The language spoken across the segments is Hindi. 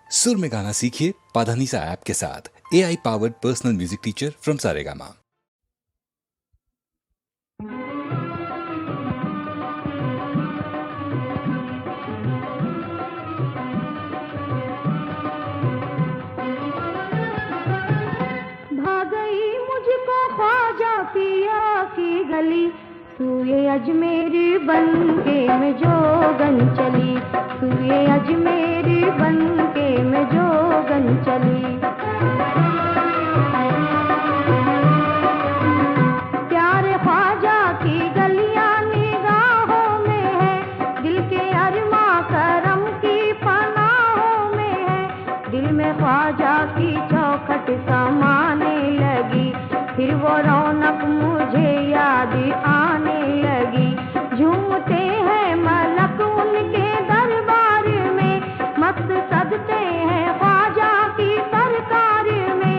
सुर में गाना सीखिए पाधानीसा ऐप के साथ। AI powered personal music teacher from Saregama. भाग गई मुझको ख्वाजा पिया की गली, तू ये अजमेरी बनके में जोगन चली, तू ये अजमेरी बनके में जोगन चली। प्यारे ख्वाजा की गलियां निगाहों में है, दिल के अरमा करम की पनाहों में है, दिल में ख्वाजा की चौखट समाने लगी, फिर वो रौनक मुझे याद आने लगी। झूमते हैं मलक उनके दरबार में, मस्त सजते हैं ख्वाजा की सरकार में,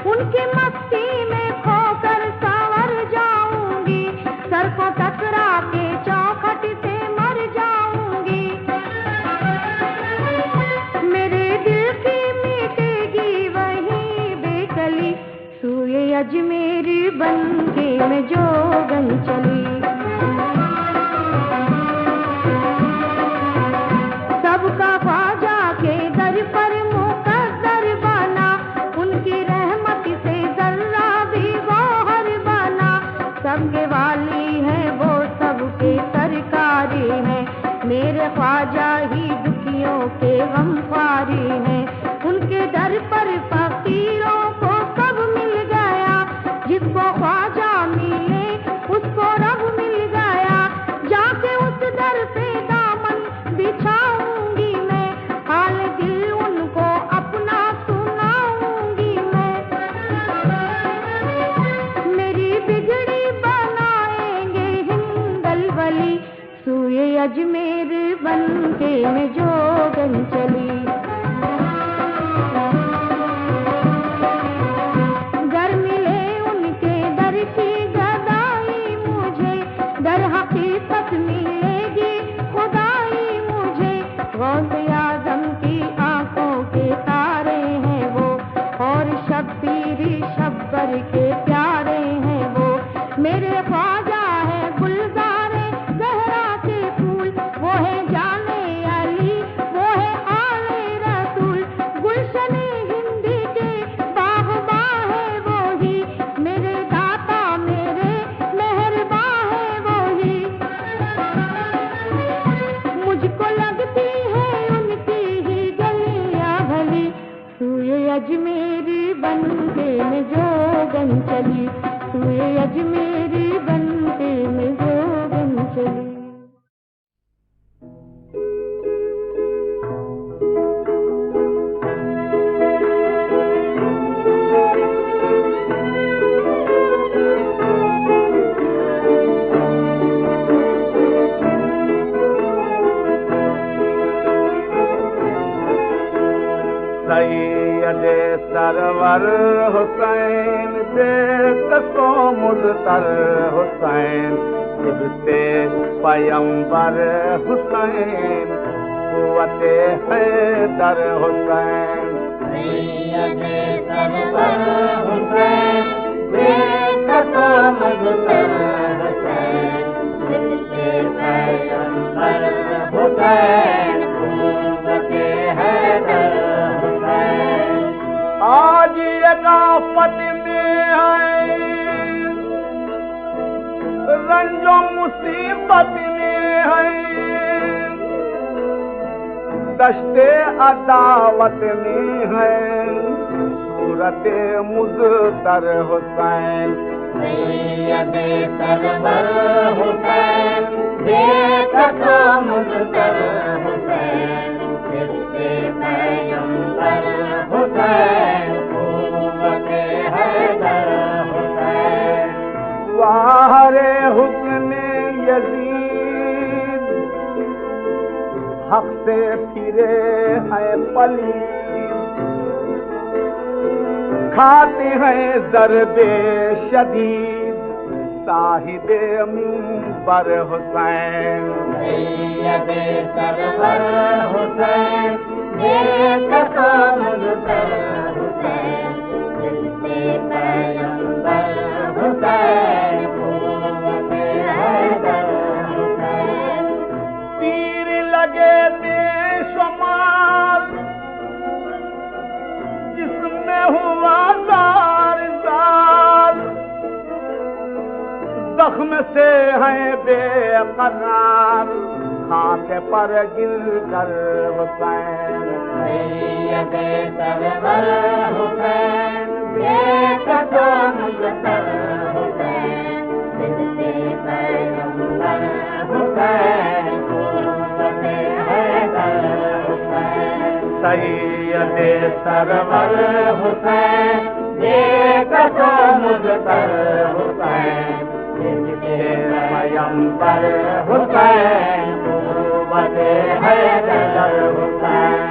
उनकी मस्ती में खोकर संवर जाऊंगी, सर को टकरा के चौखट से मर जाऊंगी। मेरे दिल की मिटेगी वही बेकली, तू ये अजमेरी बनके में जोगन चली। सबका ख्वाजा के दर पर मुकद्दर बना, उनकी रहमत से जर्रा भी गौहर बना, सबके वाली है वो सबके सरकारी है, मेरे ख्वाजा ही दुखियों के गमख्वारी है, उनके दर पर फकीरों को सब मिल गया, जिसको ख्वाजा मिले उसको रब मिल गया, जाके उस दर पे दामन बिछाऊंगी मैं, हाल दिल उनको अपना सुनाऊंगी मैं। मेरी बिगड़ी बनाएंगे हिंदल वली, सूए अजमेर बनके में जोगन चली। घर मिले उनके दर की गदाई मुझे, दर हकीकत मिलेगी खुदाई मुझे, गौसे आजम की आंखों के तारे हैं वो, और शब्बीरी शब्बर के प्यारे हैं वो, मेरे ख्वाजा है गुलजारे जहरा के फूल, वो है जाने अली वो है आले रसूल, गुलशने हिंदी के बागबा है वो ही, मेरे दाता मेरे मेहरबा है वो ही। मुझको लगती है उनकी ही गलियां भली, तू ये अजमेरी बनके में जोगन चली, तू ये अजमेरी बनके में जोगन चली। सैयदे सरवर हुसैन दे कसो मुज़तर हुसैन, इब्ते पैगंबर हुसैन, कुव्वते हैदर हुसैन। सैयदे सरवर हुसैन दे कसो मुज़तर हुसैन, इब्ते पैगंबर हुसैन, कुव्वते हैदर हुसैन। आज एक आफत में है, रंजो मुसीबत में है, दश्ते अदावत में है, सूरते मुज़तर हुसैन। सैयदे सरवर हुसैन दे कसो मुज़तर हुसैन, इब्ते पैगंबर हुसैन, कुव्वते हैदर हुसैन। वारे हुस्न यजीद हक से फिरे हैं पलीद, खाते हैं ज़रबे शदीद, साहिबे मिंबर हुसैन। सैयदे सरवर हुसैन दे कसो जख्म से है बेकरार, खाते पर गिर कर हुसैन। सैयदे सरवर हुसैन, देखो मुज़फ़्फ़र हुसैन, जिसके पैगंबर हुसैन, उम्मते हैदर हुसैन। सैयदे सरवर हुसैन, देखो मुज़फ़्फ़र हुसैन, जिसके पैगंबर हुसैन, उम्मते हैदर हुसैन।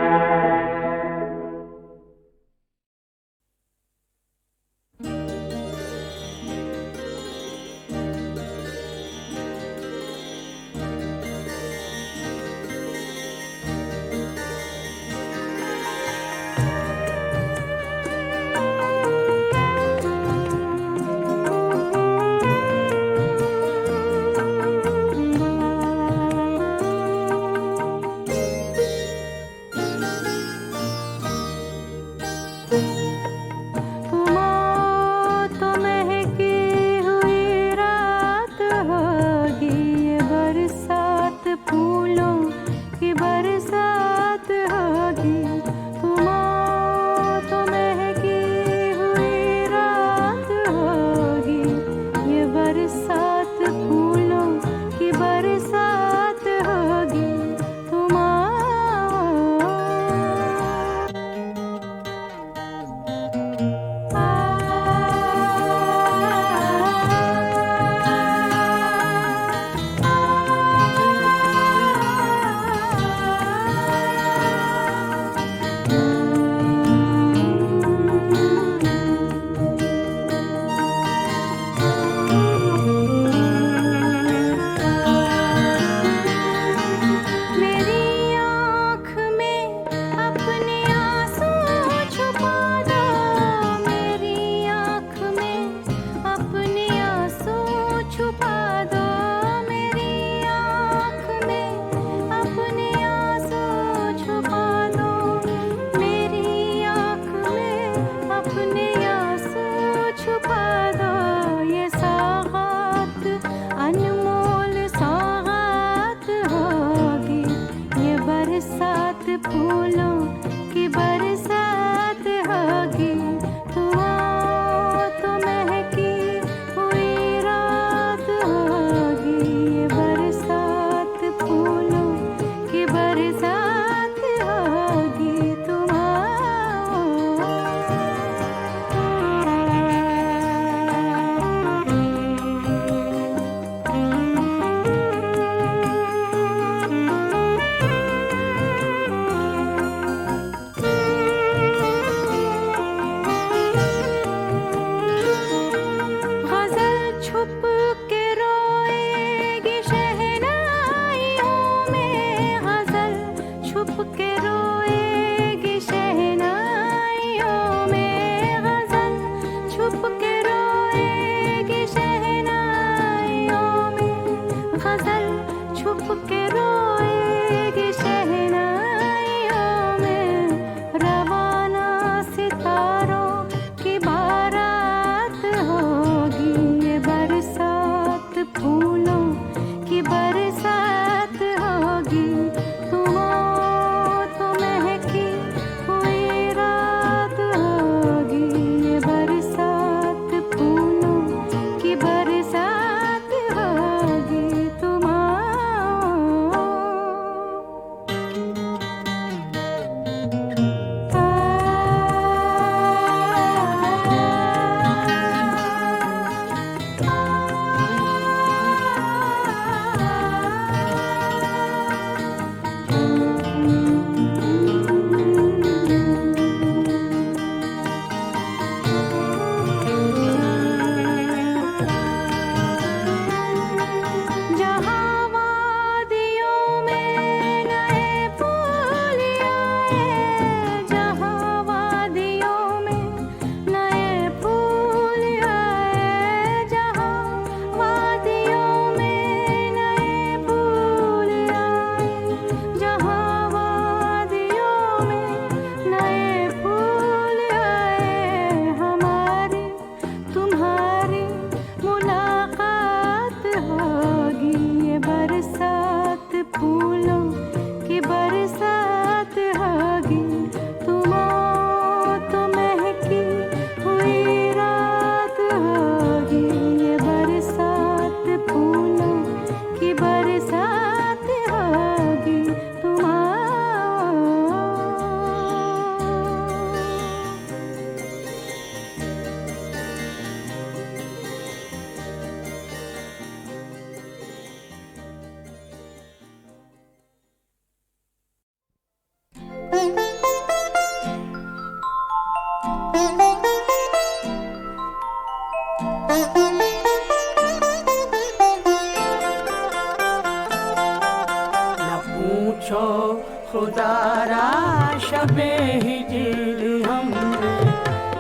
शबे हिजर हमने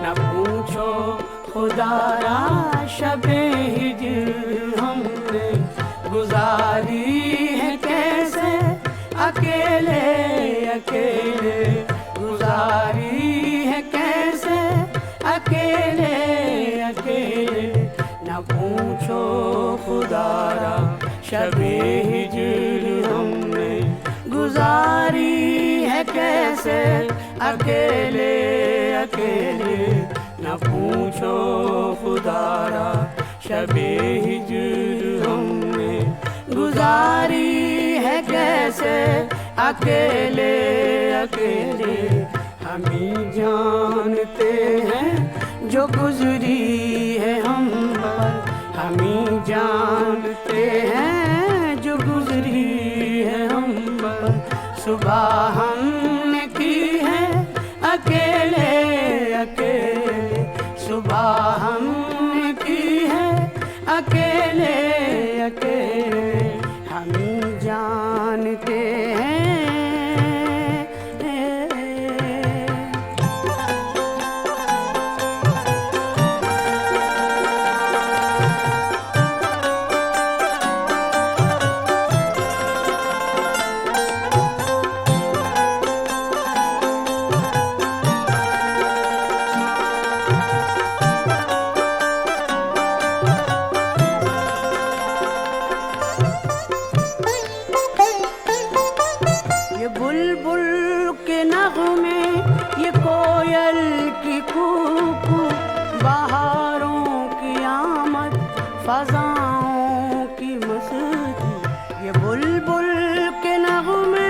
न पूछो खुदारा शबे हिजर हमने गुजारी है कैसे अकेले अकेले गुजारी है कैसे अकेले अकेले न पूछो खुदारा शबे हिजर हमने गुजारी है कैसे अकेले अकेले न पूछो खुदारा शबे हिजर हमने गुजारी है कैसे अकेले अकेले हम ही जानते हैं जो गुजरी है हम पर हम ही जानते हैं जो गुजरी है हम पर सुबह हमने की है अकेले अकेले सुबह हमने की है अकेले अकेले हम ही जानते हैं। फ़ज़ाओं की मस्ती ये बुलबुल के नग़मे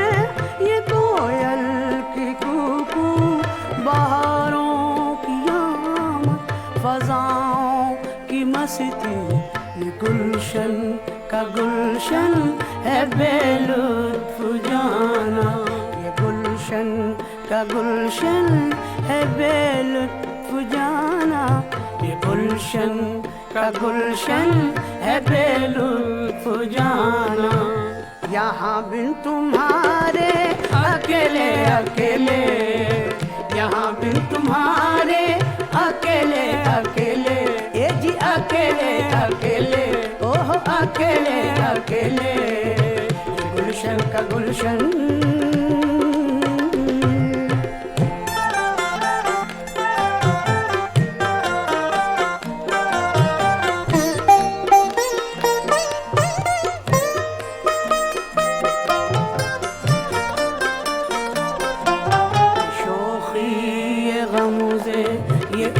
ये कोयल की कूकू बहारों की आमद फ़ज़ाओं की मस्ती ये गुलशन का गुलशन है बेलुत्फ़ जाना ये गुलशन का गुलशन है बेलुत्फ़ जाना ये गुलशन का गुलशन है बेलुत्फ़ जाना यहाँ बिन तुम्हारे अकेले अकेले यहाँ बिन तुम्हारे अकेले अकेले ये जी अकेले अकेले ओह अकेले अकेले गुलशन का गुलशन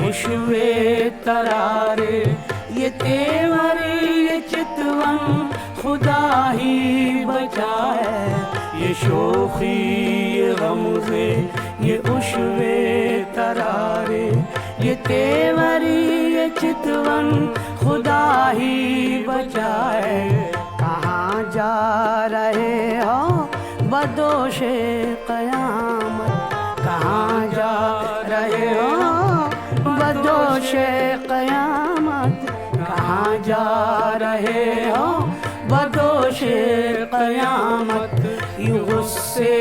उशवे तरारे ये तेवर ये चितवन खुदा ही बचाए ये शोखी ये गमज़े ये उशवे तरारे ये तेवर ये चितवन खुदा ही बचाए कहाँ जा रहे हो बदोशे क़यामत कहाँ जा रहे हो बदोशे क़यामत कहाँ जा रहे हो बदोशे क़यामत ये गुस्से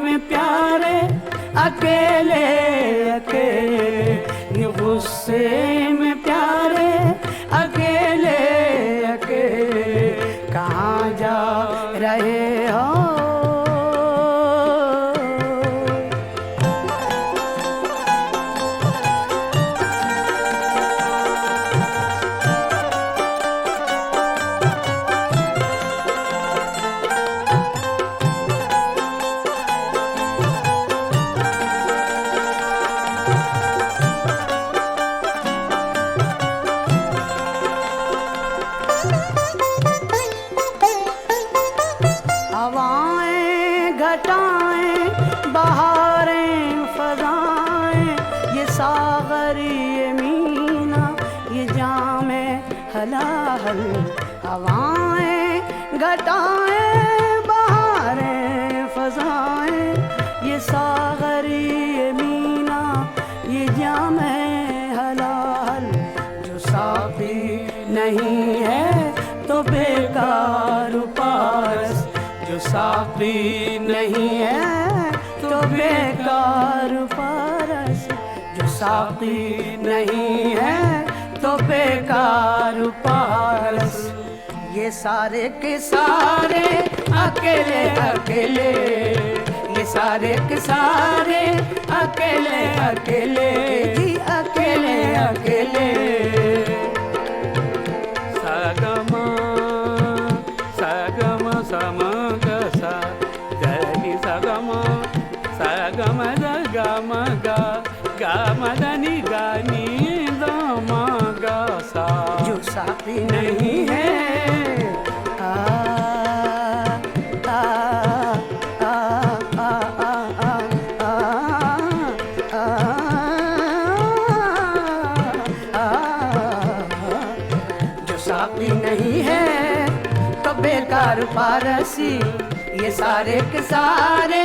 में प्यारे अकेले अकेले ये गुस्से में प्यारे अकेले अकेले कहाँ जा रहे हो। हवाएं घटाएं बहारें फ़ज़ाएं ये सागर ये मीना ये जामे हलाहल हवाएं घटाएं बहारें फ़ज़ाएं ये सागर ये मीना ये जामे हलाहल जो साफ़ी नहीं है तो बेकार पारस जो साफ़ी नहीं है तो बेकार पारस, जो साकी नहीं है तो बेकार पारस। ये सारे के सारे अकेले अकेले, ये सारे के सारे अकेले अकेले, जी अकेले अकेले। सागमा सागमा समगसा దని सगमा सागमा दगमा गा गामदनि गानी दमगा सा। जो साथी नहीं है आ आ आ आ आ आ आ जो साथी नहीं है तो बेकार पारसी, ये सारे के सारे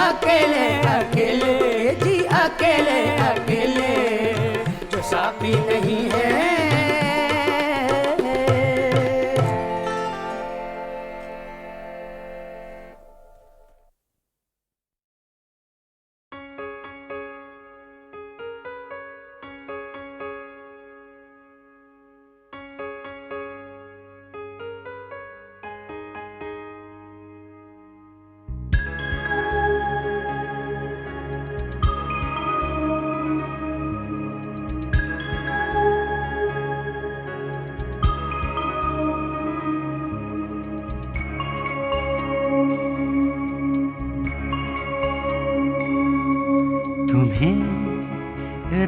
अकेले अकेले, जी अकेले अकेले। जो साथी नहीं है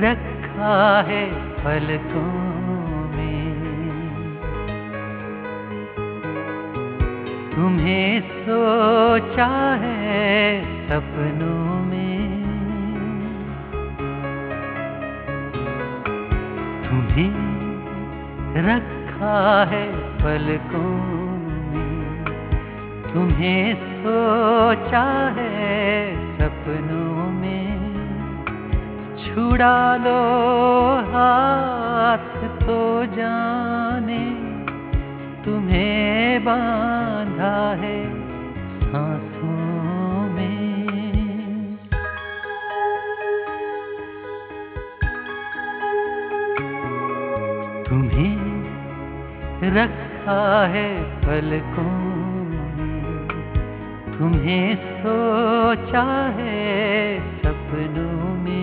रखा है पलकों में, तुम्हें सोचा है सपनों में, तुम्हें रखा है पलकों में, तुम्हें सोचा है सपनों में। छुड़ा लो हाथ तो जाने, तुम्हें बांधा है सांसों में। तुम्हें रखा है पलकों में, तुम्हें सोचा है सपनों में।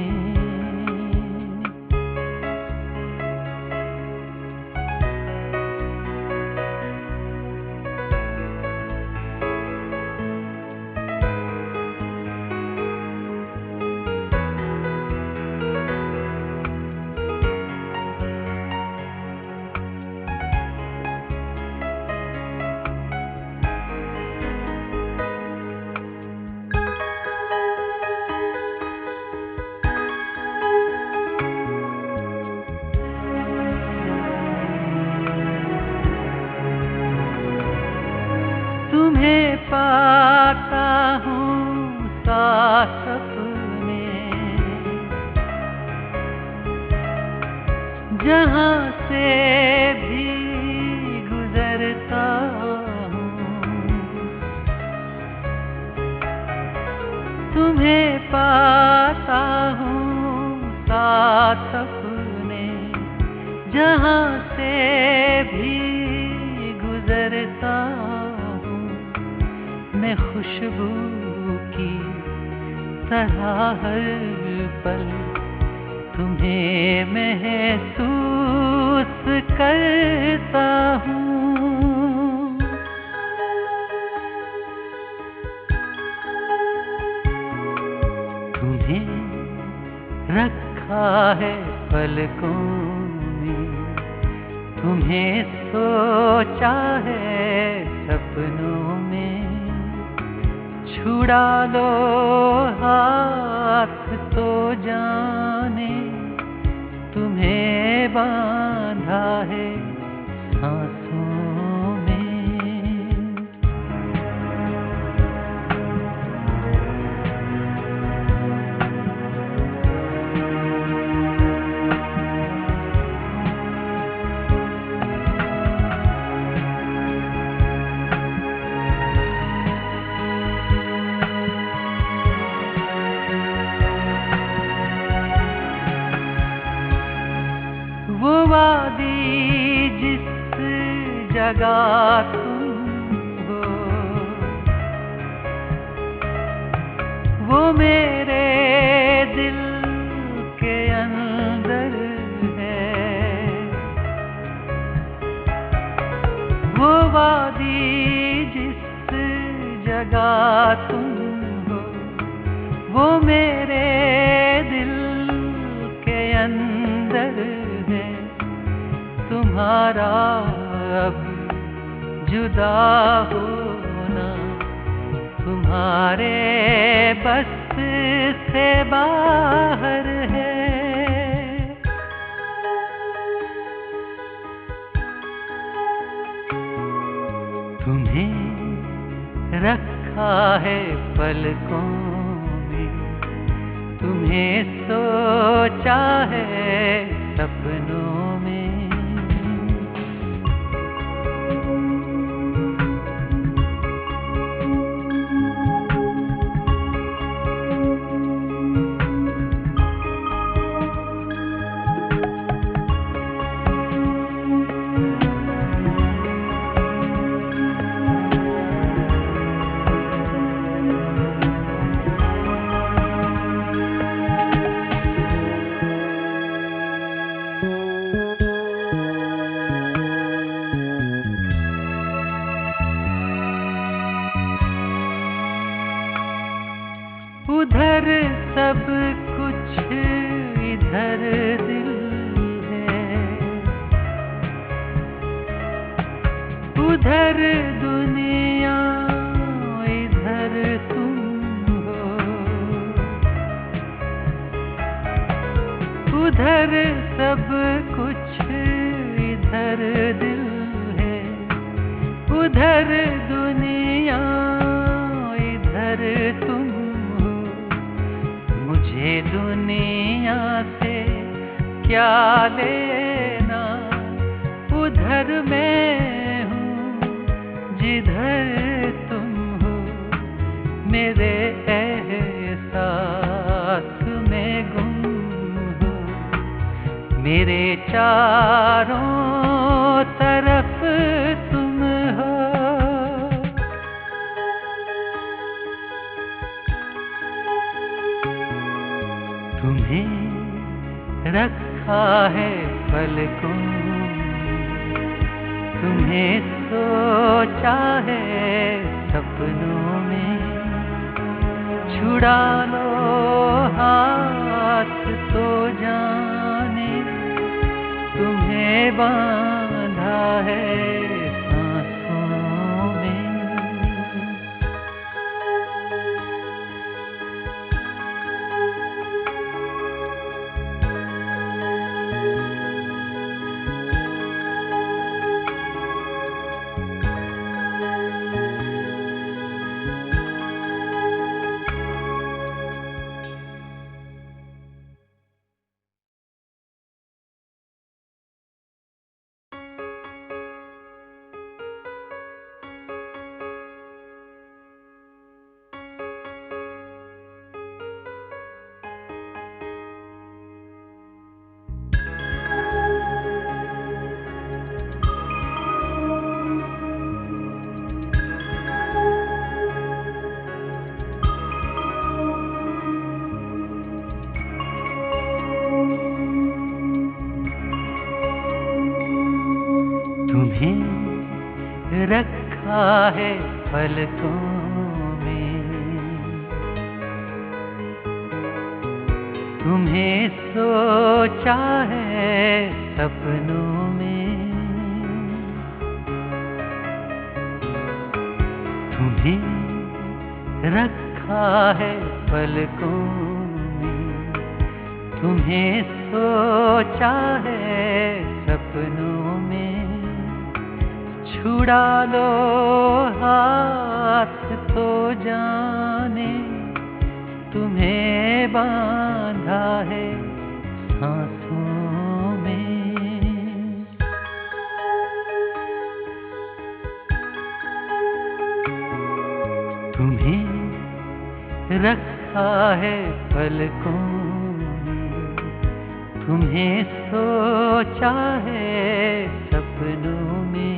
तुम्हें पाता हूँ साथ सपने, जहाँ से भी गुजरता हूँ। तुम्हें पाता हूँ साथ सपने, जहाँ से भी गुजरता हूँ। मैं खुशबू की तरह हर पल तुम्हें महसूस करता हूँ। तुम्हें रखा है पलकों में, तुम्हें सोचा है सपनों में। छुड़ा लो हाथ तो जाने, तुम्हें बांधा है सांसों में। जगह तुम हो, वो मेरे दिल के अंदर है। वो वादी जिस जगह तुम हो, वो मेरे दिल के अंदर है। तुम्हारा अब जुदा होना तुम्हारे बस से बाहर है। तुम्हें रखा है पलकों में, तुम्हें सोचा है सपनों में। उधर सब कुछ इधर दिल है, उधर दुनिया इधर तुम हो। उधर सब कुछ इधर दिल है, उधर दुनिया इधर तुम। मुझे दुनिया से क्या लेना, उधर मैं हूँ जिधर तुम हो। मेरे एहसास में गुम हो, मेरे चारों तरफ तुम हो। तुम्हें रखा है पलकों में, तुम्हें सोचा है सपनों में। छुड़ा लो हाथ तो जाने, तुम्हें बांधा है सांसों में। तुम्हें रखा है पलकों में, तुम्हें सोचा है सपनों में। तुम्हें रखा है पलकों में, तुम्हें सोचा है सपनों में। छुड़ा लो हाथ तो जाने, तुम्हें बांधा है सांसों में। तुम्हें रखा है पलकों में, तुम्हें सोचा है सपनों में।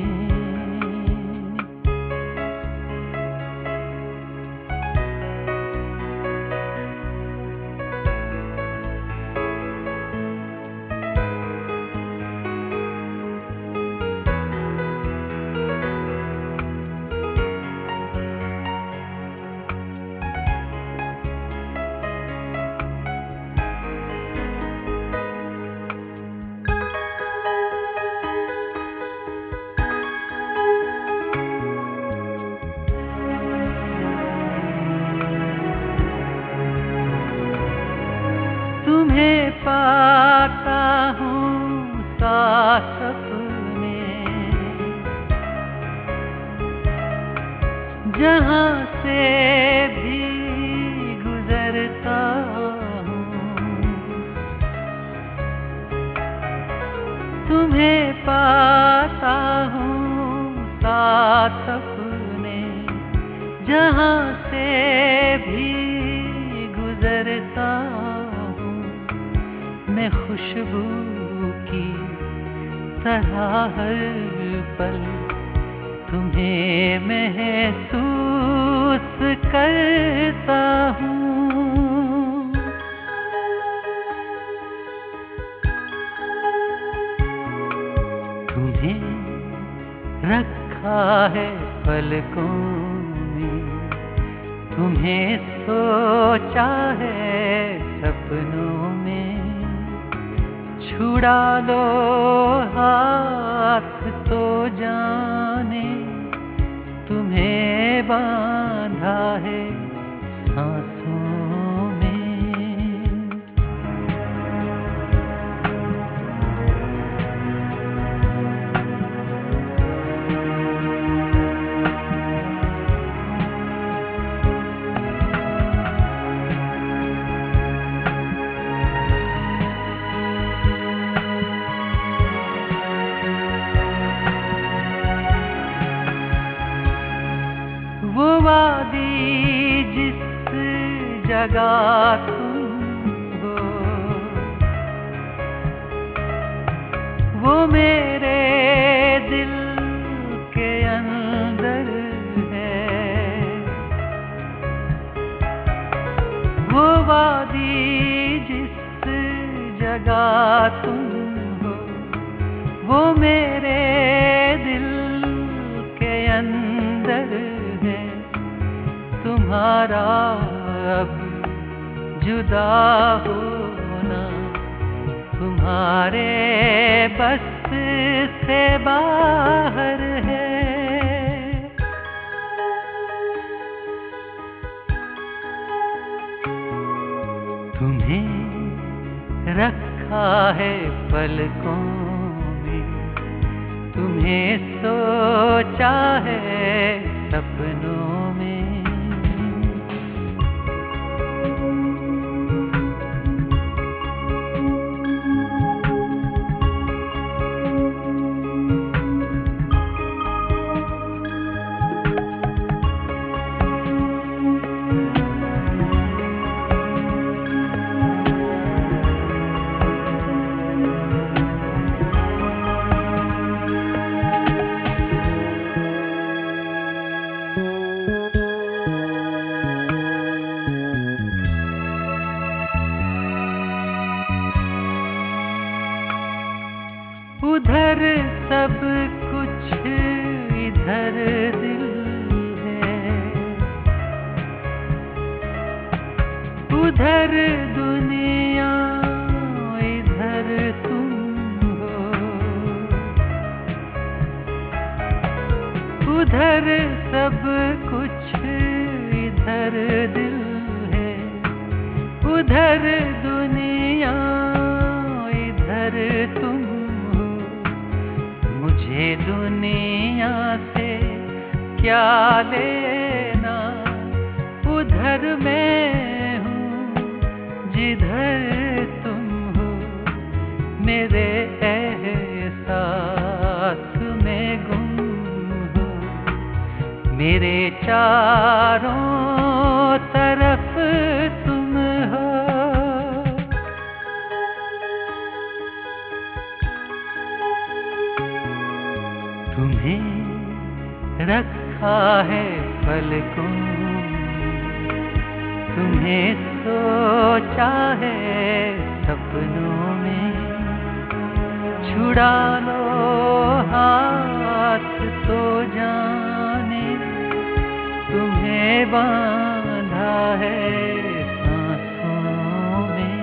पाता हूँ साथ अपने, जहाँ से भी गुजरता हूँ, तुम्हें पाता हूँ साथ अपने, जहाँ से भी गुजरता हूँ। मैं खुशबू की तरह हर पल तुम्हें महसूस करता हूँ। तुम्हें रखा है पलकों में, तुम्हें सोचा है सपनों में, छुड़ा लो हाथ तो जाने, तुम्हें बांधा है सांसों में। वो वादी जिस जगह तुम हो, वो मेरे दिल के अंदर है। वो वादी जिस जगह तुम हो, वो मेरे दिल के अंदर है। तुम्हारा अब जुदा होना तुम्हारे बस से बाहर है। तुम्हें रखा है पलकों में, तुम्हें सोचा है सपनों में। उधर सब कुछ इधर दिल है, उधर दुनिया इधर तुम हो। उधर सब कुछ इधर दिल है, उधर दुनिया इधर तुम। मुझे दुनिया से क्या लेना, उधर मैं हूँ जिधर तुम हो। मेरे एहसास में गुम हो, मेरे चारों तरफ तुम हो। तुम्हें रखा है पलकों में, तुम्हें सोचा है सपनों में। छुड़ा लो हाथ तो जाने, तुम्हें बांधा है सांसों में।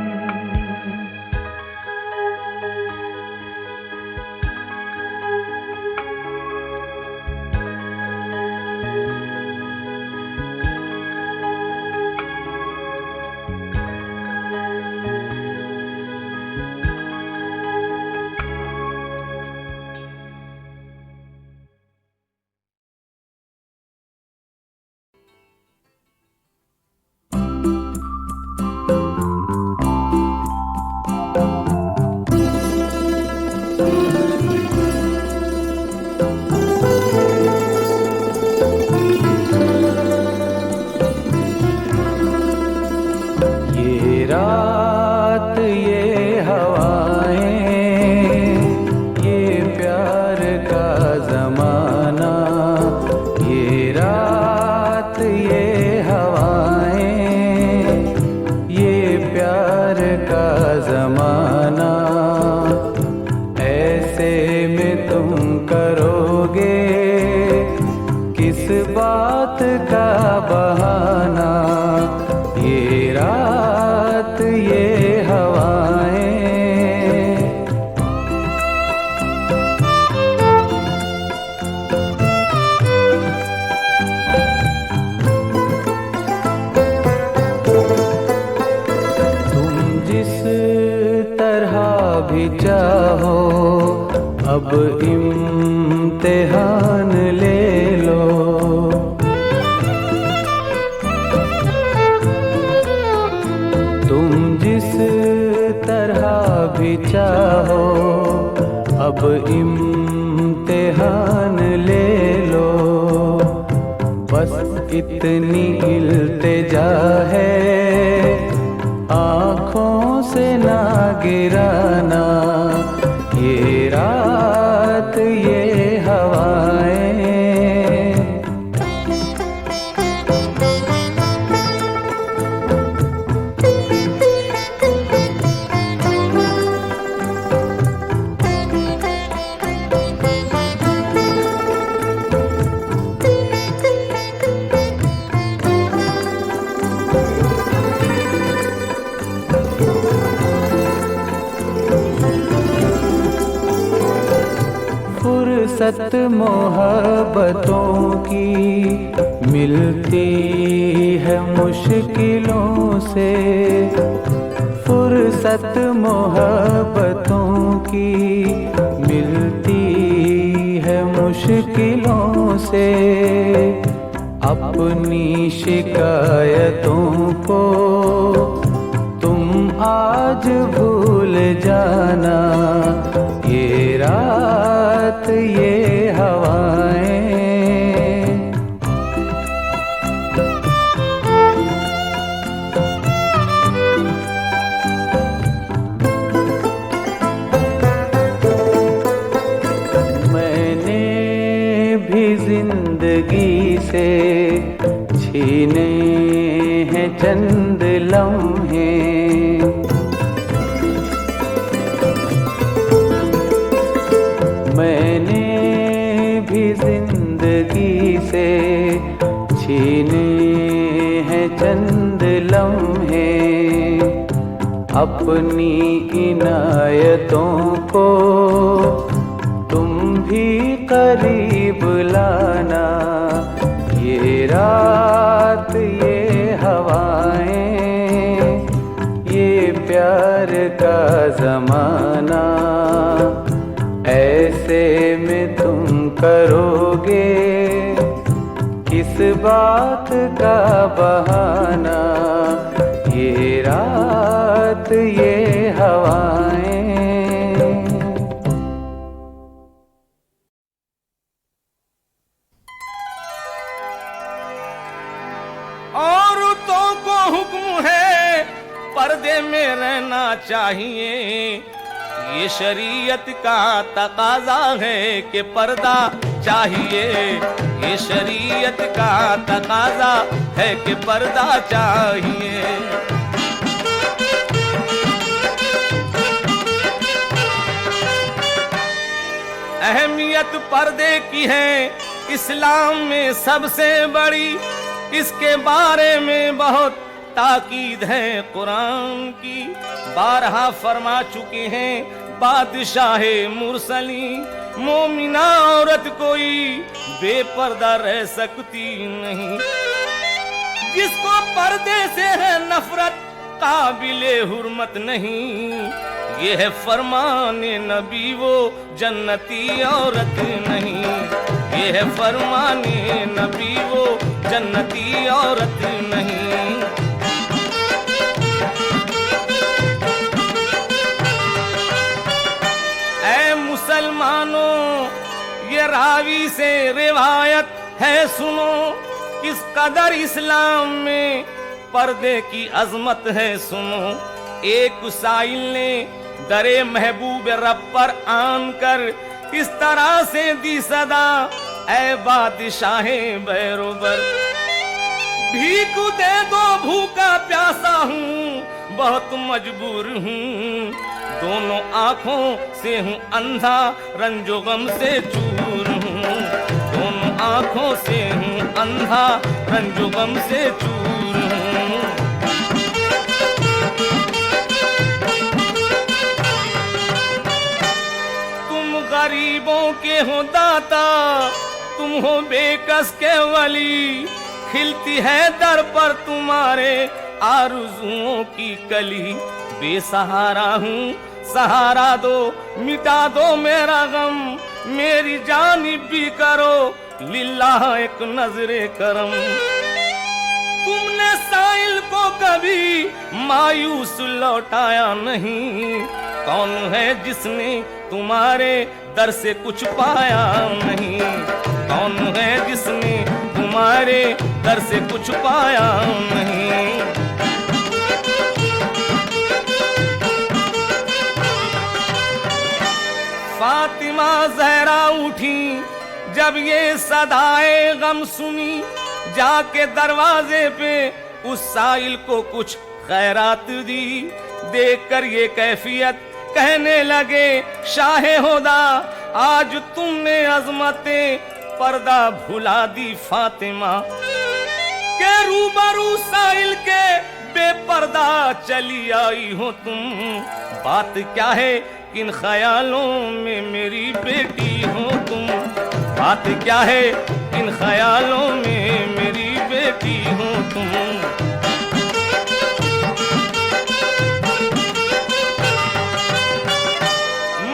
जमाना, ऐसे में तुम करोगे किस बात का बहाना। ये रात ये हवाएं, भी चाहो अब इम्तिहान ले लो। तुम जिस तरह भी चाहो अब इम्तिहान ले लो। बस इतनी इल्तिजा है आँखों से ना गिराना। ये रात ये हवाएं, फुर्सत मोहब्बतों की मिलती है मुश्किलों से। फुर्सत मोहब्बतों की मिलती है मुश्किलों से। अपनी शिकायतों को तुम आज भूल जाना। ये रात ये हवाएं, मैंने भी जिंदगी से छीने हैं चंद लम्हे। मैंने भी जिंदगी से छीने हैं चंद लम्हे। अपनी इनायतों को तुम भी करीब लाना। ये रात ये हवाएं, ये प्यार का जमाना, ऐसे में तुम करोगे किस बात का बहाना। ये रात ये हवाएं, औरतों को हुक्म है पर्दे में रहना चाहिए। ये शरीयत का तकाजा है कि पर्दा चाहिए। ये शरीयत का तकाजा है कि पर्दा चाहिए। अहमियत पर्दे की है इस्लाम में सबसे बड़ी। इसके बारे में बहुत ताकीद है कुरान की। बारहा फरमा चुके हैं बादशाह मुरसली, मोमिना औरत कोई बेपर्दा रह सकती नहीं। जिसको पर्दे से है नफरत काबिले हुर्मत नहीं। ये है फरमाने नबी वो जन्नती औरत नहीं। ये है फरमाने नबी वो जन्नती औरत नहीं। ऐ मुसलमानों ये रावी से रिवायत है सुनो। किस कदर इस्लाम में पर्दे की अजमत है सुनो। एक साइल ने दरे महबूब रब पर आन कर इस तरह से दी सदा, ऐ बादशाहे बैरोबर भीख दे दो भूखा प्यासा हूँ बहुत मजबूर हूँ, दोनों आँखों से हूँ अंधा, रंजो गम से चूर हूँ। दोनों आँखों से हूँ अंधा, रंजो गम से चूर हूँ। तुम गरीबों के हो दाता, तुम हो बेकस के वली, खिलती है दर पर तुम्हारे आरज़ुओं की कली। बेसहारा हूँ, सहारा दो, मिटा दो मेरा गम, मेरी जानिब भी करो लिल्लाह एक नजरे करम। तुमने साइल को कभी मायूस लौटाया नहीं, कौन है जिसने तुम्हारे दर से कुछ पाया नहीं। कौन है जिसने तुम्हारे दर से कुछ पाया नहीं। फातिमा जहरा उठी जब ये सदाए गम सुनी, जाके दरवाजे पे उस साइल को कुछ खैरात दी। देखकर ये कैफियत कहने लगे, शाहे होदा आज तुमने अजमते पर्दा भुला दी फातिमा, के रूबरू साइल के बेपर्दा चली आई हो तुम। बात क्या है किन ख्यालों में मेरी बेटी हो तुम, बात क्या है किन ख्यालों में मेरी बेटी हो तुम।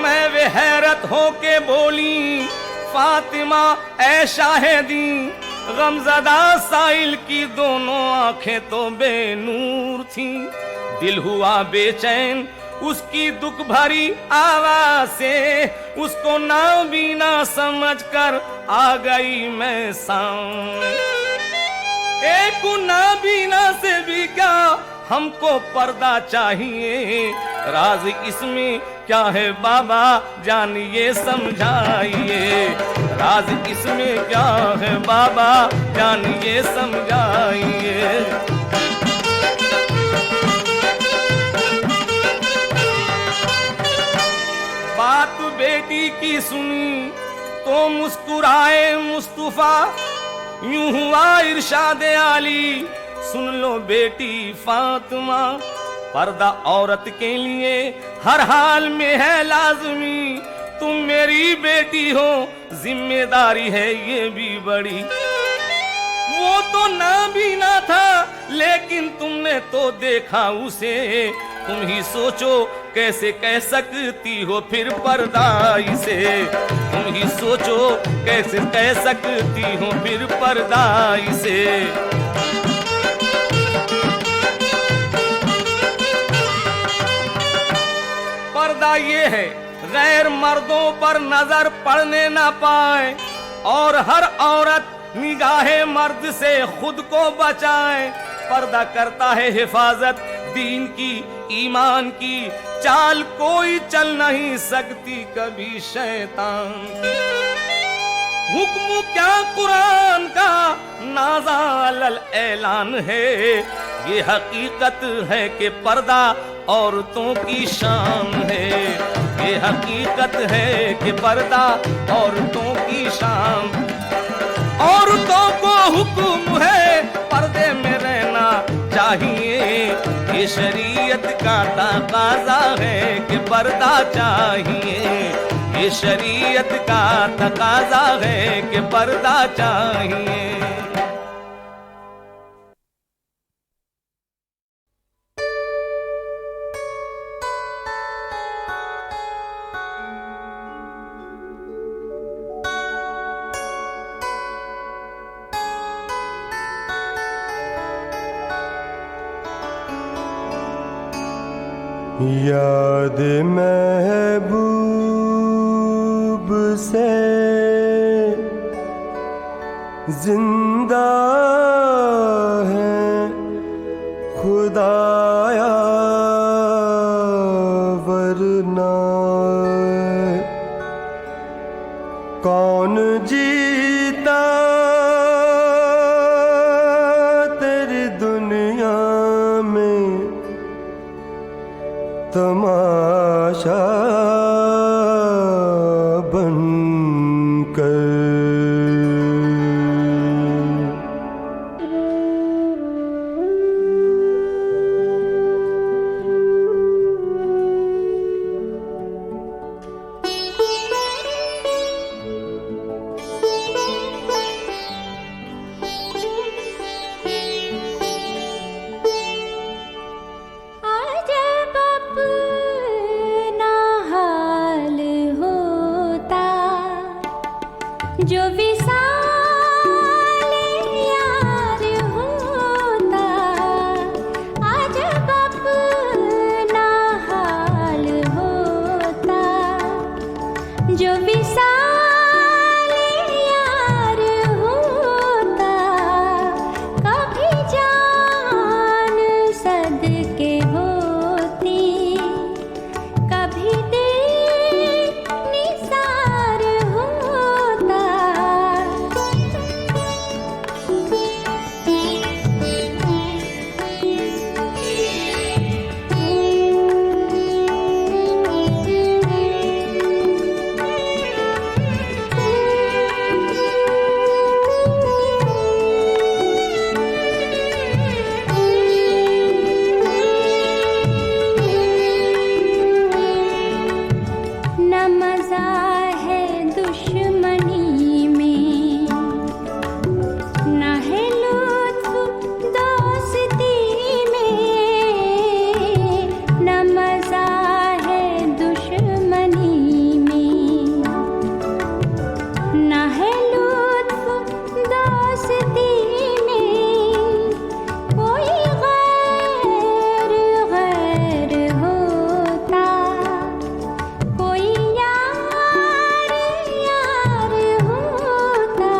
मैं वे हैरत हो के बोली, फातिमा ऐ शाहिदी, गमज़दा साइल की दोनों आंखें तो बेनूर थी। दिल हुआ बेचैन उसकी दुख भरी आवाज से, उसको नाबीना समझकर आ गई मैं सामने। एक नाबीना से भी क्या हमको पर्दा चाहिए, राज इसमें क्या है बाबा जानिए समझाइए। राज इसमें क्या है बाबा जानिए समझाइए। बात बेटी की सुनी तो मुस्कुराए मुस्तफा, यूं हुआ इरशाद आली, सुन लो बेटी फातिमा। पर्दा औरत के लिए हर हाल में है लाजमी, तुम मेरी बेटी हो जिम्मेदारी है ये भी बड़ी। वो तो नाबीना था लेकिन तुमने तो देखा उसे, तुम ही सोचो कैसे कह सकती हो फिर पर्दा इसे। तुम ही सोचो कैसे कह सकती हो फिर पर्दा इसे। पर्दा ये है गैर मर्दों पर नजर पड़ने ना पाए, और हर औरत निगाहे मर्द से खुद को बचाए। पर्दा करता है हिफाजत दीन की ईमान की, चाल कोई चल नहीं सकती कभी शैतान की। हुक्म क्या कुरान का नाज़िल ऐलान है, ये हकीकत है कि पर्दा औरतों की शान है। ये हकीकत है कि पर्दा औरतों की शान। औरतों को हुक्म है पर्दे में रहना चाहिए, ये शरीयत का तकाज़ा है कि पर्दा चाहिए। ये शरीयत का तकाज़ा है कि पर्दा चाहिए। याद महबूब से जिंदा है खुदाया, वरना कौन जीता तेरी दुनिया में आशा बनकर। जो विशाल यार होता, आज अपना हाल होता। जो विशाल यार होता, कभी जान सदके होती, कभी दिल निसार होता। न मजा है दुश्मनी में, न है लुत्फ दोस्ती में। न मजा है दुश्मनी में, न है लुत्फ दोस्ती में। कोई गैर गैर होता, कोई यार यार होता।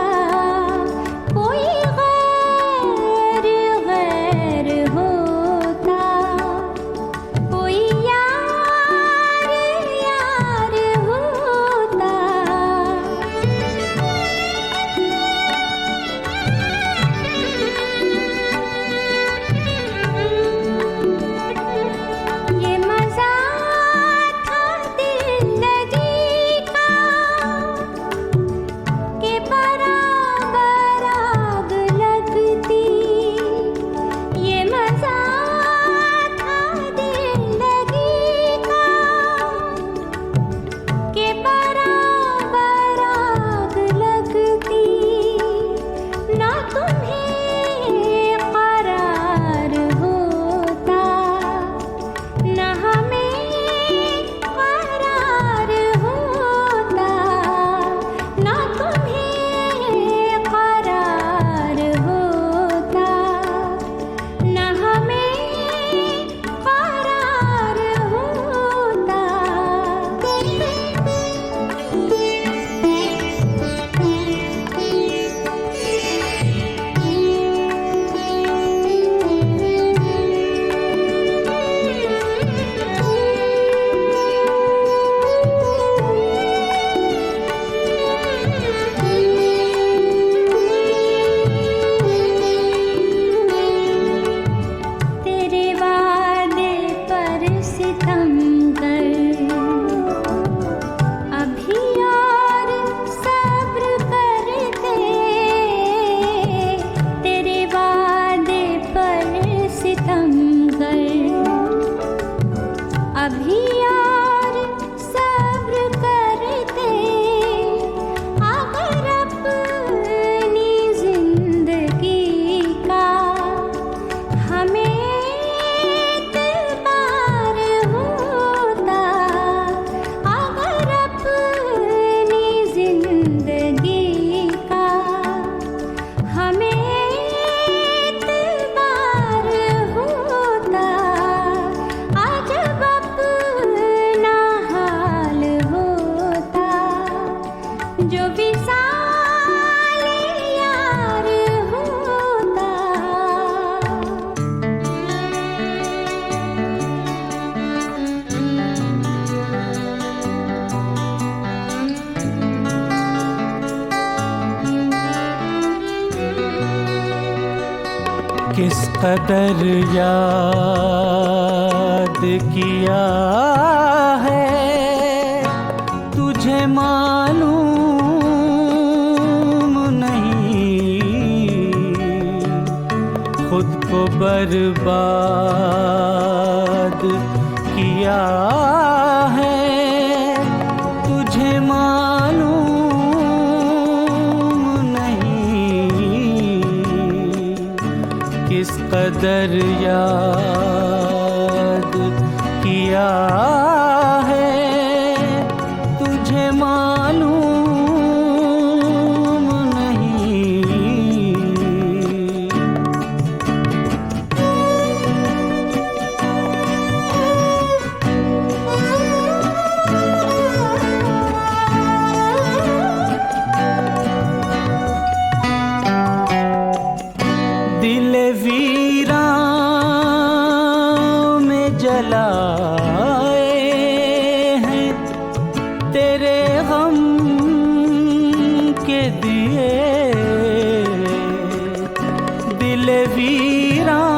कोई गैर गैर होता, कोई यार यार होता। ये मजा था जिंदगी का, के बराबर आग लगती। ये मजा था जिंदगी का, के बराबर आग लगती। ना तुम्हें करार होता, न हमें करार होता। न तुम्हें करार होता, न हमें करार होता। तेरे वादे पर सितम कर, अभी और सब्र करते। तेरे वादे पर सितम कर, अभी और सब्र करते। अगर अपनी जिंदगी का हमें एतबार होता, अगर अपनी जिंदगी का हमें एतबार होता। आज अपना हाल होता, जो विशाल यार होता। किस कदर याद किया है को बर्बाद किया है, तुझे मालूम नहीं किस कदर याद किया है, तुझे मालूम नहीं। दिल वीरां में जलाए हैं तेरे गम के दिए, दिल वीरां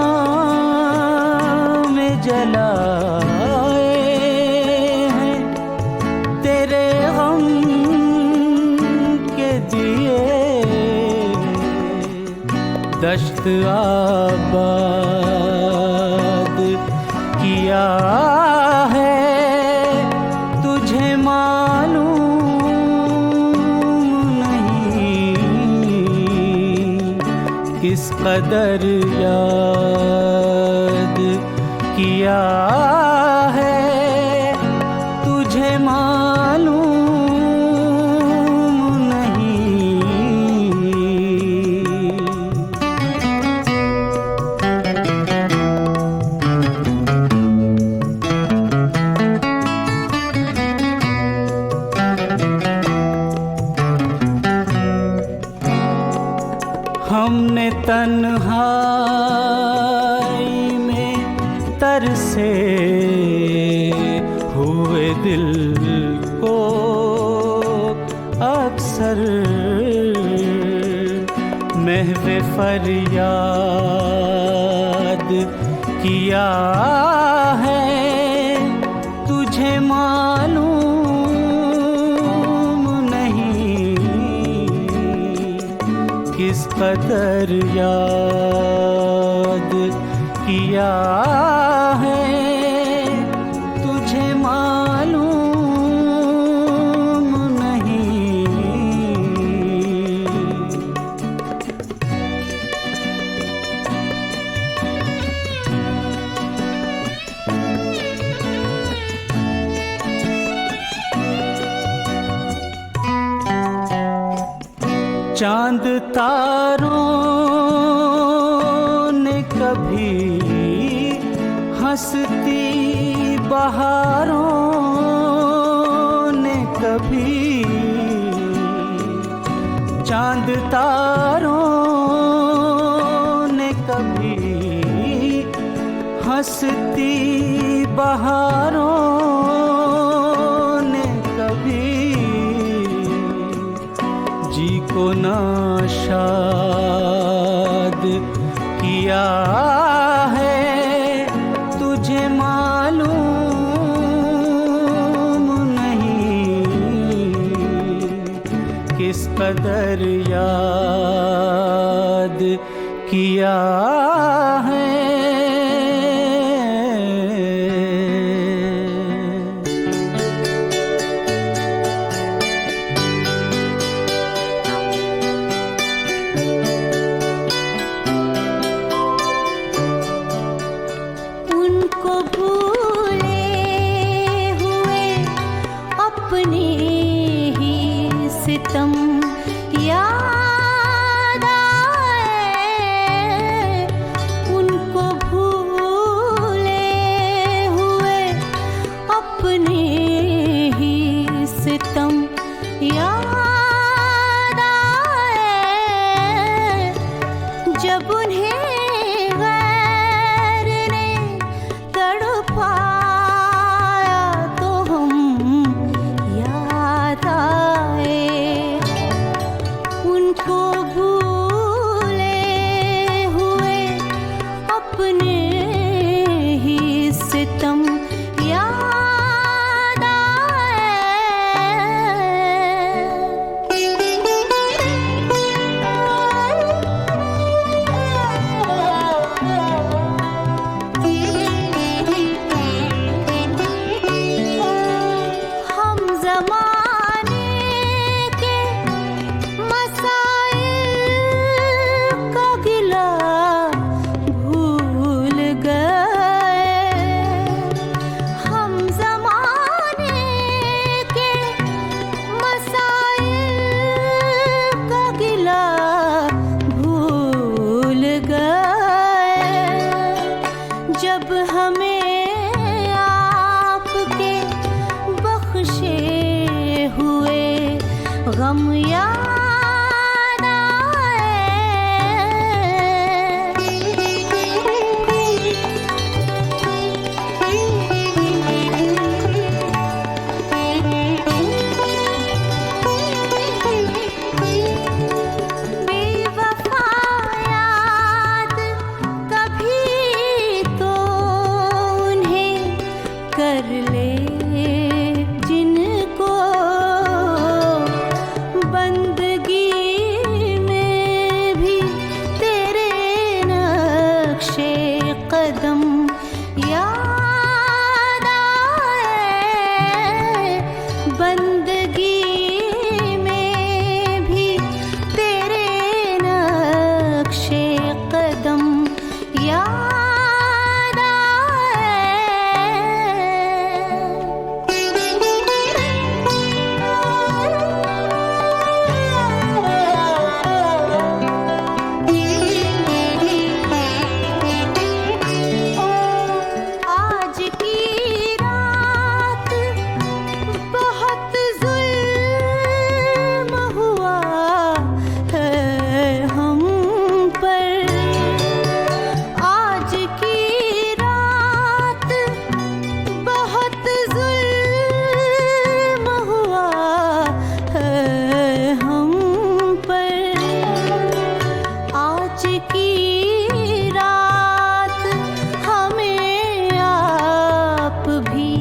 में जलाए हैं तेरे गम के दिए, दश्त आबाद किया है, तुझे मालूम नहीं किस कदर याद किया है, तुझे मालूम नहीं। हमने तन्हाई में तरसे हुए दिल को अक्सर महवे फरियाद किया है, तुझे मालूम नहीं किस कदर याद किया है, तुझे मालूम नहीं। चांद तारों ने कभी हंसती बहारों ने कभी, चांद तारों ने कभी हंसती बहारों ने कभी, जी को नाशाद किया है, तुझे मालूम नहीं किस कदर याद किया है। सितम याद आए, उनको भूले हुए अपने ही सितम याद आए, जब उन्हें गैर ने तड़पाया तो हम याद आए, उनको भूले हुए अपने ही सितम याद कम याद बेवफा याद कभी तो उन्हें कर ले जिनको बंदगी में भी तेरे नक्शे कदम याद आए बंदगी में भी तेरे नक्शे कदम याद आज की रात बहुत जुल्म हुआ है हम पर। आज की रात बहुत जुल्म हुआ है हम पर। आज की रात हमें आप भी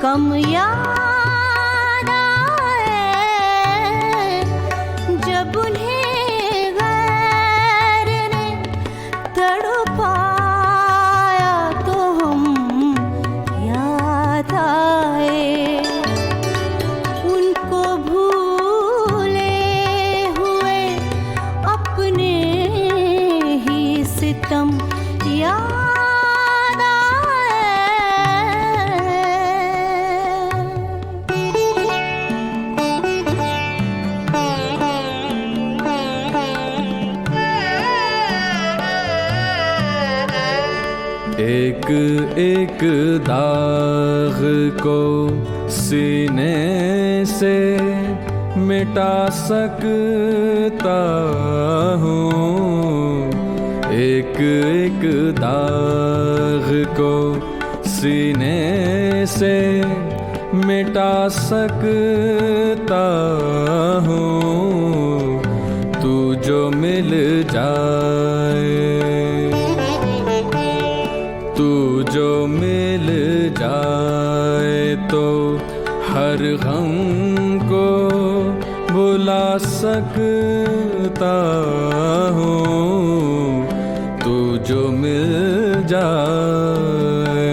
कम याद आए जब उन्हें गैर ने तड़पाया तो हम याद आए उनको भूले हुए अपने ही सितम याद एक एक दाग को सीने से मिटा सकता हूँ। एक एक दाग को सीने से मिटा सकता हूँ। तू जो मिल जाए, तू जो मिल जाए तो हर गम को भुला सकता हूँ। तू जो मिल जाए।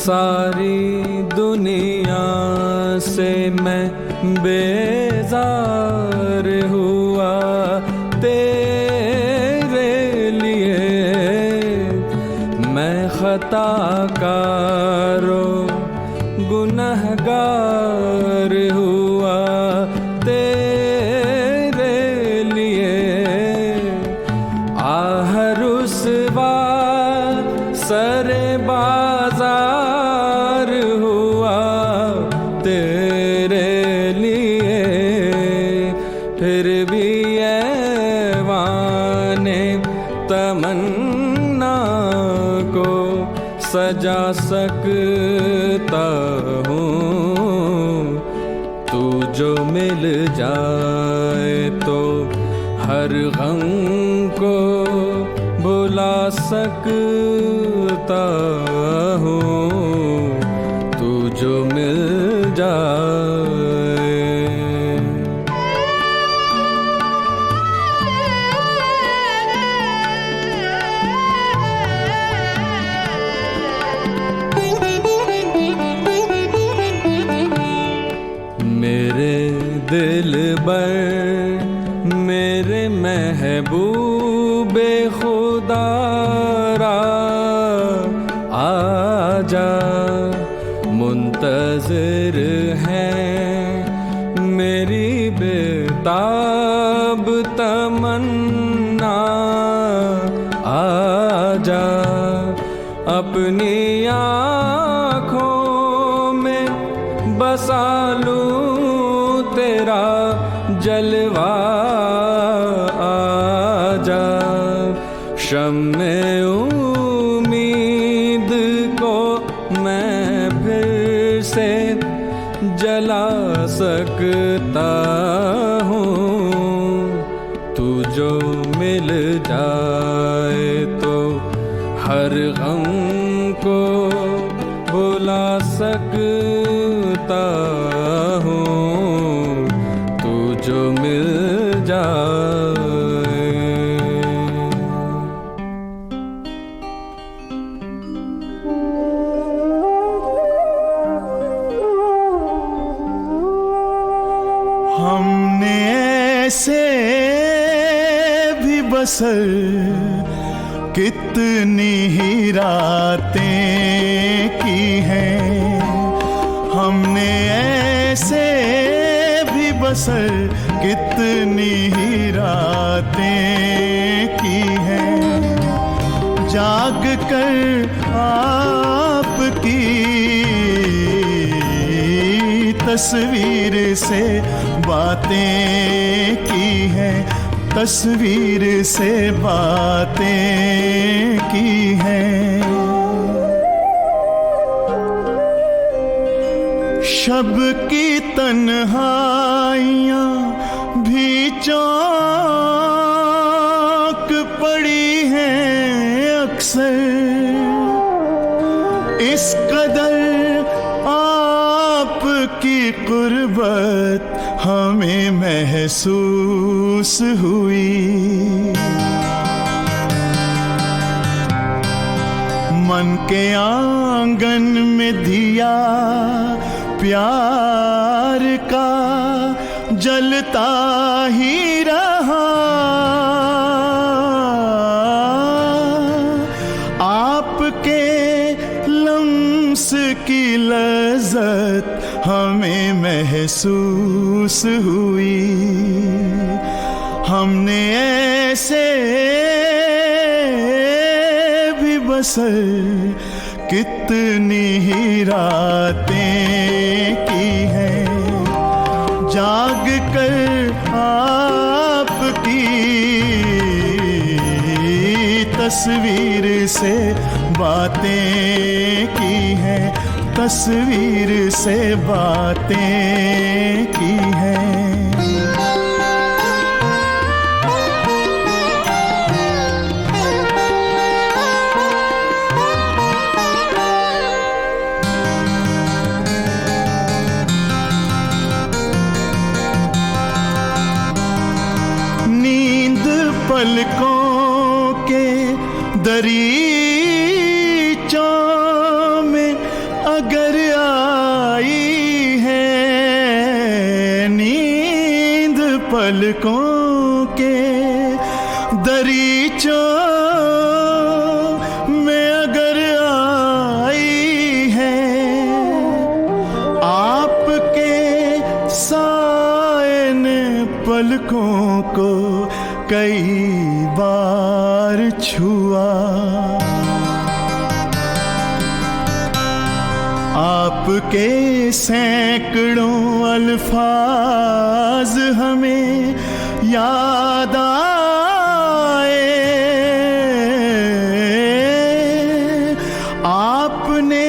सारी दुनिया से मैं बेजार हुआ तेरे लिए। मैं खताकारों गुनहगार हुआ तेरे लिए। आह रुसवा सरे बाजार हुआ तेरे लिए। फिर भी ऐवाने तमन्ना को सजा सकता हूँ। तू जो मिल जाए तो हर गम को भुला सकता हूँ। तू जो मिल जाए। मेरे दिल बर मेरे महबूबे खुदारा आजा। मुंतज़िर है मेरी बेताब तमन्ना अपनी आँखों में बसा लूं तेरा जलवा आजा, शम्मे उम्मीद को मैं फिर से जला सकता हूँ। तू जो मिल जाए तो हर गम को भुला सकता हूँ। तू जो मिल जाए। हमने ऐसे भी बसर कितनी ही रातें की हैं, हमने ऐसे भी बसर कितनी ही रातें की हैं। जाग कर आपकी तस्वीर से बातें की हैं, तस्वीर से बातें की हैं। शब की तन्हाइयाँ भी चौक पड़ी हैं अक्सर, इस कदर आपकी कुर्बत हमें महसूस हुई। मन के आंगन में दिया प्यार का जलता ही रहा। आपके लम्स की लज़्ज़त हमें महसूस हुई। हमने ऐसे भी बसर कितनी ही रातें की हैं। जाग कर आपकी तस्वीर से बातें की हैं, तस्वीर से बातें की हैं। नींद पलकों के दरीचों में अगर आई है, नींद पलकों के दरीचों में अगर आई है, आपके साए ने पलकों को कई बार छुआ। आपके सैकड़ों अल्फाज हमें याद आए। आपने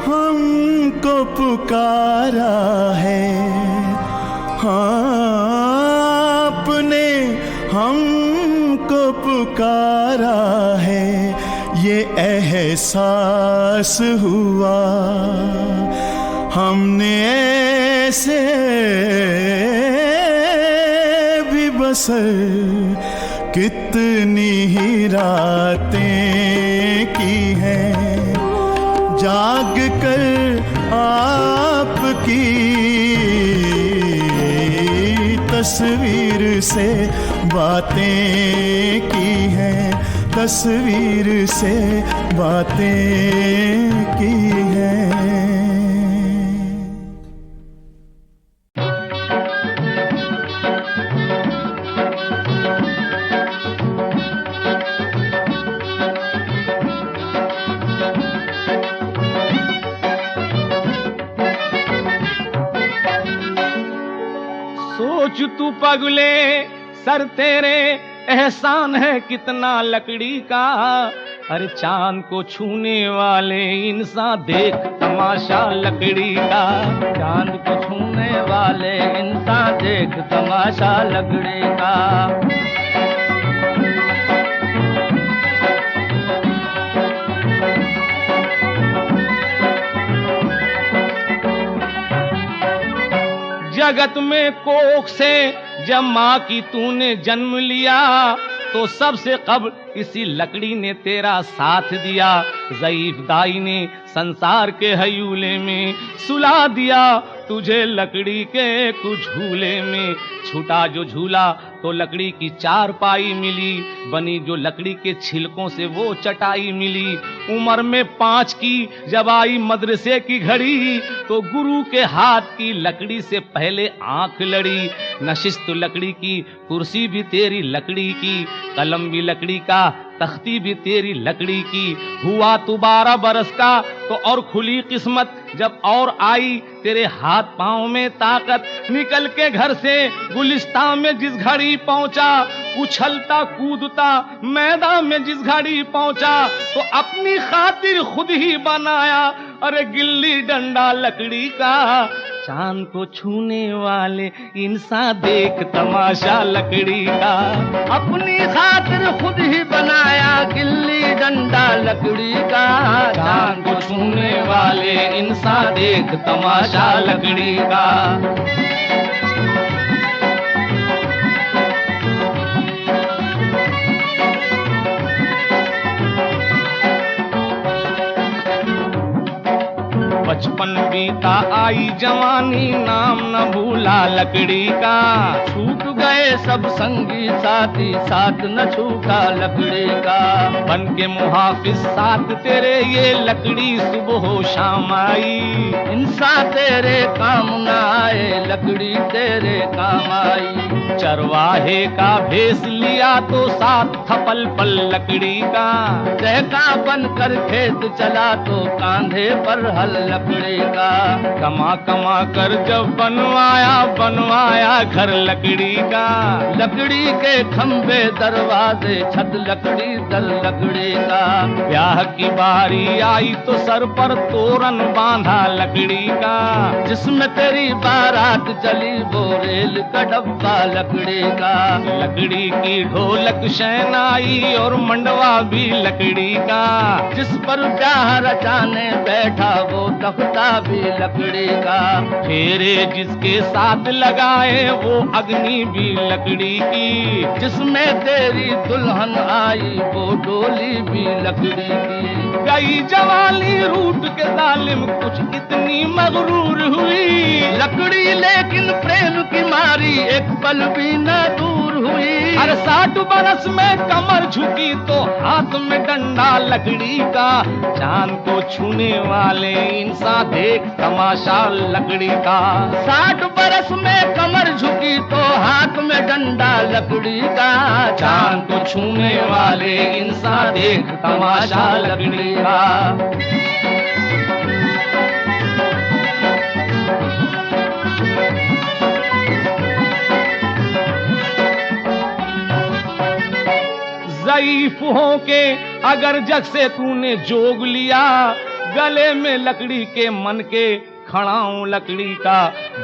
हमको पुकारा है, आपने हमको पुकारा है, ये एहसास हुआ। हमने ऐसे भी बसर कितनी ही रातें की हैं। जाग कर आपकी तस्वीर से बातें की हैं, तस्वीर से बातें की हैं। तू पगले सर तेरे एहसान है कितना लकड़ी का। अरे चांद को छूने वाले इंसान देख तमाशा लकड़ी का। चांद को छूने वाले इंसान देख तमाशा लकड़ी का। जगत में कोख से जब माँ की तूने जन्म लिया तो सबसे कब्ल इसी लकड़ी ने तेरा साथ दिया। ज़ईफ दाई ने संसार के हयूले में सुला दिया तुझे लकड़ी के कुछ झूले में। छूटा जो झूला तो लकड़ी की चारपाई मिली, बनी जो लकड़ी के छिलकों से वो चटाई मिली। उम्र में 5 की जब आई मदरसे की घड़ी तो गुरु के हाथ की लकड़ी से पहले आंख लड़ी। नशिस्त लकड़ी की, कुर्सी भी तेरी लकड़ी की, कलम भी लकड़ी का, तख्ती भी तेरी लकड़ी की। हुआ तू 12 बरस का तो और खुली किस्मत जब और आई तेरे हाथ पांव में ताकत। निकल के घर से गुलिस्तान में जिस घड़ी पहुंचा, उछलता कूदता मैदान में जिस घड़ी पहुंचा तो अपनी खातिर खुद ही बनाया अरे गिल्ली डंडा लकड़ी का। चांद को छूने वाले इंसान देख तमाशा लकड़ी का। अपनी खातिर खुद ही बनाया गिल्ली डंडा लकड़ी का। चांद को छूने वाले इंसान देख तमाशा लकड़ी का। बचपन बीता आई जवानी नाम न भूला लकड़ी का। छूट गए सब संगी साथी साथ न छूटा लकड़ी का। बन के मुहाफिज साथ तेरे ये लकड़ी सुबह हो शाम आई। इंसान तेरे काम न आए लकड़ी तेरे काम आई। चरवाहे का भेस लिया तो साथ थपल पल लकड़ी का। सहका बनकर खेत चला तो कांधे पर हल लकड़ी का। कमा कमा कर जब बनवाया घर लकड़ी का। लकड़ी के खंबे दरवाजे छत लकड़ी दर लकड़ी का। ब्याह की बारी आई तो सर पर तोरण बांधा लकड़ी का। जिसमें तेरी बारात चली वो रेल का डब्बा लकड़ी का। लकड़ी की ढोलक शहनाई और मंडवा भी लकड़ी का। जिस पर ब्याह रचाने बैठा वो तख्ता भी लकड़ी का। फेरे जिसके साथ लगाए वो अग्नि भी लकड़ी की। जिसमें तेरी दुल्हन आई वो डोली भी लकड़ी की। गई जवानी रूठ के जालिम कुछ इतनी मगरूर हुई। लकड़ी लेकिन प्रेम की मारी एक पल भी न दूर हुई। हर 60 बरस में कमर झुकी तो हाथ में डंडा लकड़ी का। चांद को छूने वाले इंसान देख तमाशा लकड़ी का। 60 बरस में कमर झुकी तो हाथ में डंडा लकड़ी का। चांद को छूने वाले इंसान देख तमाशा लकड़ी का। ज़ईफ हो के अगर जग से तूने जोग लिया। गले में लकड़ी के मन के खड़ाऊं लकड़ी का।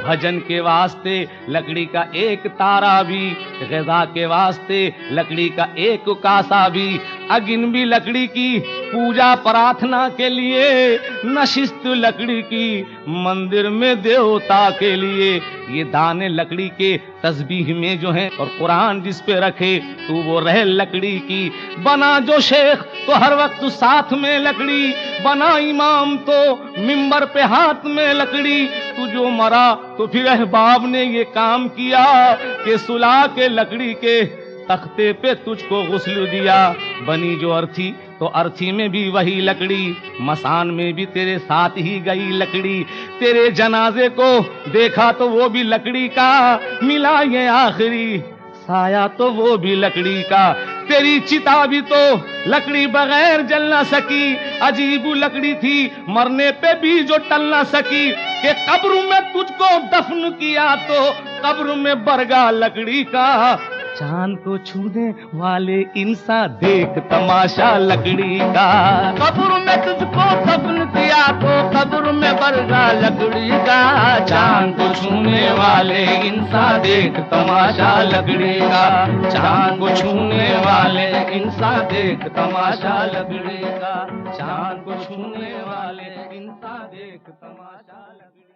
भजन के वास्ते लकड़ी का एक तारा भी, ग़िज़ा के वास्ते लकड़ी का एक कासा भी। अगिन भी लकड़ी की पूजा प्रार्थना के लिए। नशिस्त लकड़ी की मंदिर में देवता के लिए। ये दाने लकड़ी के तस्बीह में जो है और कुरान जिस पे रखे तू वो रह लकड़ी की। बना जो शेख तो हर वक्त साथ में लकड़ी। बना इमाम तो मिंबर पे हाथ में लकड़ी। तू जो मरा तो फिर अहबाब ने ये काम किया कि सुला के लकड़ी के तख्ते पे तुझको गुस्ल दिया। बनी जो अर्थी तो अर्थी में भी वही लकड़ी। मसान में भी तेरे साथ ही गई लकड़ी। तेरे जनाजे को देखा तो वो भी लकड़ी का। मिला ये आखिरी साया तो वो भी लकड़ी का। तेरी चिता भी तो लकड़ी बगैर जल ना सकी। अजीब लकड़ी थी मरने पे भी जो टल ना सकी। कि कब्र में तुझको दफन किया तो कब्र में बरगा लकड़ी का, चांद को छूने वाले इंसान देख तमाशा लकड़ी का। कब्र में तुझको दफन किया तो कब्र में बरगा लकड़ी का, चांद को छूने वाले इंसान देख तमाशा लकड़ी का, चांद को छूने वाले इंसान देख तमाशा लकड़ी का, चांद को छूने वाले इंसान देख तमाशा लकड़ी का।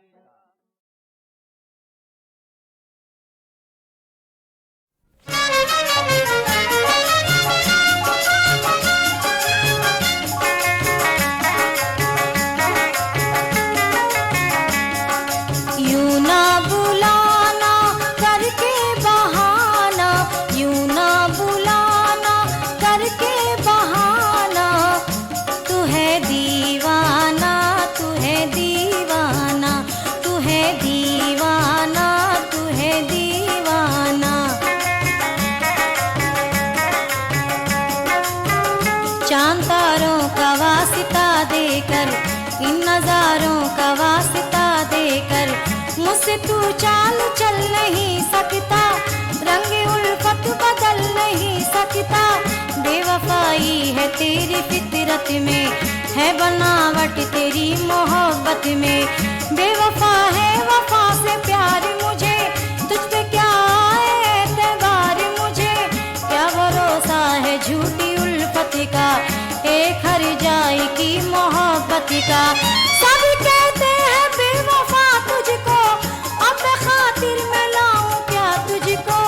यूं ना बुलाना करके बहाना, यूं ना बुलाना करके बहाना, तू है दीवाना, तू है दीवाना, तू है दीवाना, तू है दीवाना। चांद तारों का वास्ता देकर, इन नजारों का वास्ता देकर, मुझसे तू चाल चल नहीं सकता, रंग उल्फत बदल नहीं सकता। बेवफाई है तेरी फितरत में, है बनावट तेरी मोहब्बत में। बेवफा है वफा से प्यार मुझे, तुझ पे क्या एतबार मुझे, क्या भरोसा है झूठी उल्फत का, एक हर जाए की मोहब्बत का। सब कहते हैं बेवफा तुझको, अब मैं खातिर में लाऊं क्या तुझको।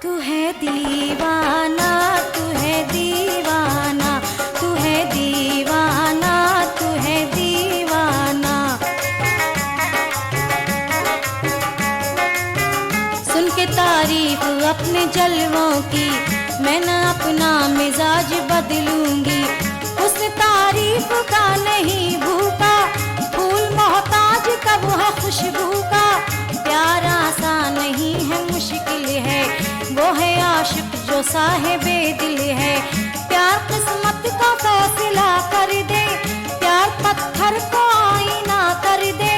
तू है दीवाना, तू है दीवाना, तू है दीवाना, तू है दीवाना। सुन के तारीफ अपने जलवों की, मैं न अपना मिजाज बदलूंगी। उस तारीफ का नहीं भूखा, फूल मोहताज कब है खुशबू का। प्यार आसान नहीं है मुश्किल है, वो है आशिक जो साहिबे दिल है। प्यार किस्मत का फैसला कर दे, प्यार पत्थर को आईना कर दे।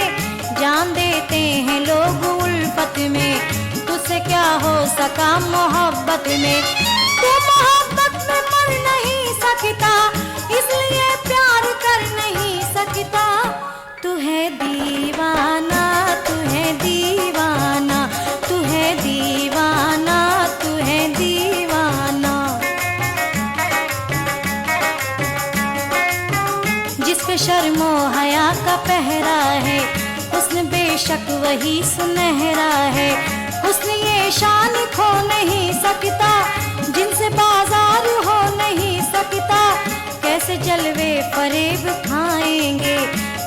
जान देते हैं लोग उल्फत में, तुझसे क्या हो सका मोहब्बत में। तू मोहब्बत में मर नहीं सकता, इसलिए प्यार कर नहीं सकता। तू है दीवाना, तू है दीवाना, तू है दीवाना, तू है दीवाना। जिस पे शर्मो हया का पहरा है, हुस्न बेशक वही सुनहरा है। हुस्न ये शान खो नहीं सकता, जिनसे बाजार हो नहीं सकता। कैसे जलवे फरेब खाएंगे,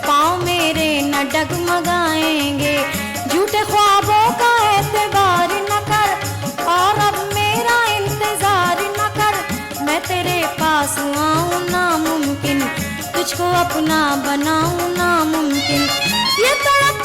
पाँव मेरे न डगमगाएंगे। झूठे ख्वाबों का एतबार न कर, और अब मेरा इंतजार न कर। मैं तेरे पास आऊं नामुमकिन, तुझको अपना बनाऊं नामुमकिन। ये तड़प